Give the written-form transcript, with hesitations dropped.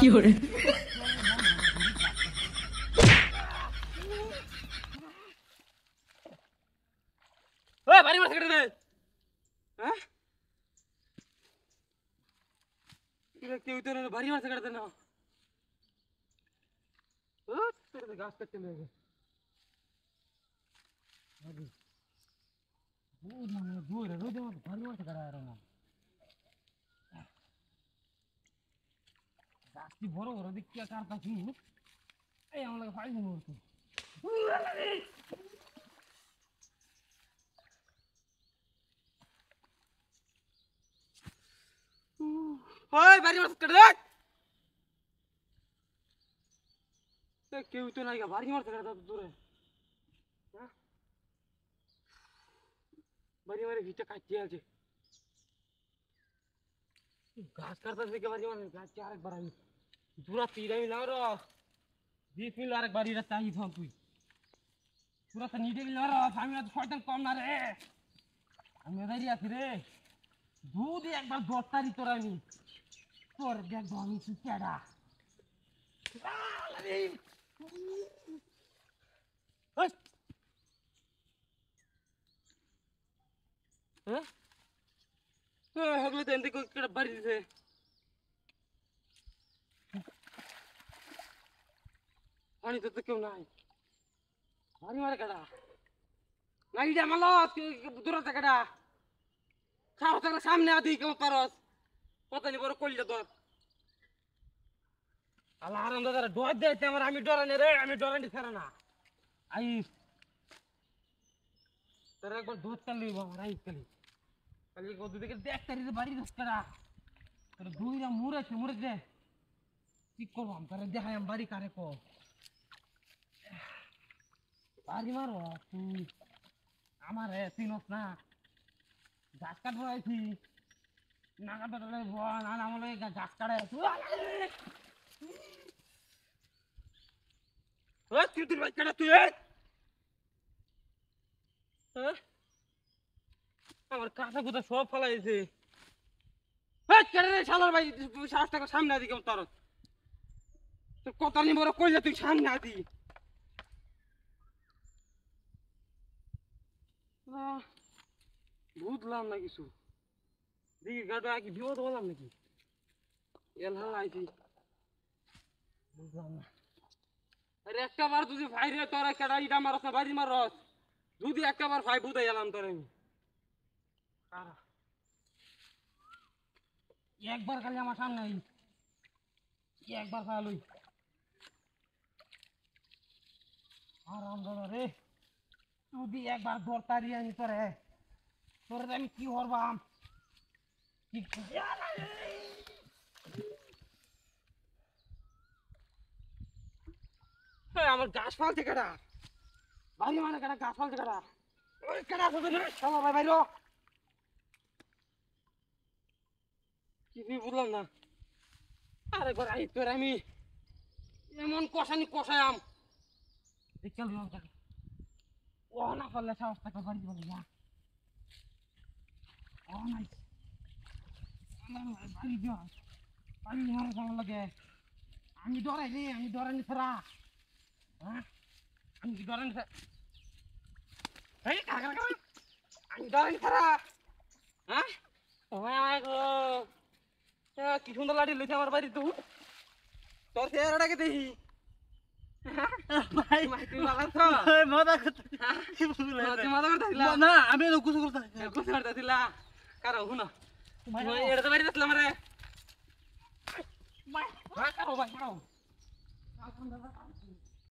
fiore, ওই বাড়ি মারছে কেটে দে হ্যাঁ কেউ তো বাড়ি মারছে কেটে দে না গাছ কাটতে লেগে দূর রোজ বাড়ি মারছে কেটে আর না গাছটি বড় বড় দেখি কার পাখি এই আমার ফাইল মরছে ওই বাড়ি মারছে কেটে দে কেউ তো নাই বাড়ি মারছে কেটে দূরে হ্যাঁ বাড়ি মারে ভিটা কাটিয়ে আছে ঘাস কাটতে থেকে বাড়ি মানে গাছ আরেকবার আমি পুরা তিরামি না র 20 মিনিট আরেকবার এটা চাই থাম তুই পুরা তো নিতে না র আমি তো শয়তান কম না রে আমি দাঁড়িয়ে আছি রে দুধ একবার দরতারি তোর আমি তোর দেখবো আমি তুই কেডা হ্যাঁ হগলে তো এনতে কেডা বাড়ি দিছে পানি তো কেউ নাই বাড়ি মারে কেডা নাই যা মালো দূরতে কেডা সাহস থাকলে সামনে আদি কেউ পারস কত নি বড় কইল তোর আল্লাহ আরাম দাদা ডর দেইতে আমার আমি ডরানি রে আমি ডরানি ছাড়া না আইস তোর একবার দুধ কাল লইব আমার আইস কালি কালি কত দিকে দেখ তারি বাড়ি দস কেডা তোর দুইরা মুরে দে কি করব আমি তোর দেখাই আমি বাড়ি কারে কো বাড়ি মারো তুই আমার চিনস না গাছ কাটবো আইছি না কাটতে না আমলে গাছ কাটে তুই তুই ভাই কাটা তুই আমার কাঁচা কুতা সব ফেলাইছে কেটে রে শালার ভাই সাহস টাকা সামনে আদি কেমন তোর তোর কথা নিয়ে বড় কইলে তুই সামনে আদি বুঝলাম না কিছু দেখি গাড়ি কি বিপদ হলাম নাকি এলহাল আইছি বুঝলাম না আরে একটা বার যদি ভাই রে তোরা কেডা ইটা মারস না বাড়ি মারস যদি একটা বার ভাই বুঝাই এলাম তোর আমি একবার খালি আমার সামনে আই একবার খালি আরাম দাদা রে যদি একবার দরতারি আনি তোরে তোরে আমি কি করবাম কি আমার গাছ ফালছে কেডা বাড়ি মানে কেডা গাছ ফালছে কেডা ওই কেডা সবাই ভাই বাইরো কিছুই বুঝলাম না আরেকবার আই তোর আমি এমন কষায়াম দেখল ও না পারলে সাহস থাকা বাড়ি বলি না ও নাই বাড়ি দিও বাড়ি মারা কেমন লাগে আমি ডরাই রে আমি ডরানি ছাড়া হ্যাঁ আমি কি ডরানি আমি ডরানি ছাড়া হ্যাঁ গো কি সুন্দর লাঠি লইছে আমার বাড়ি তুই তোর চেহারাটাকে দেখি ভাই তুই ভালো মজা করতে না আমি কুসু করতেছিলা কারো শুনো এটা তো বাড়ি আসলাম রে কারো ভাই কারো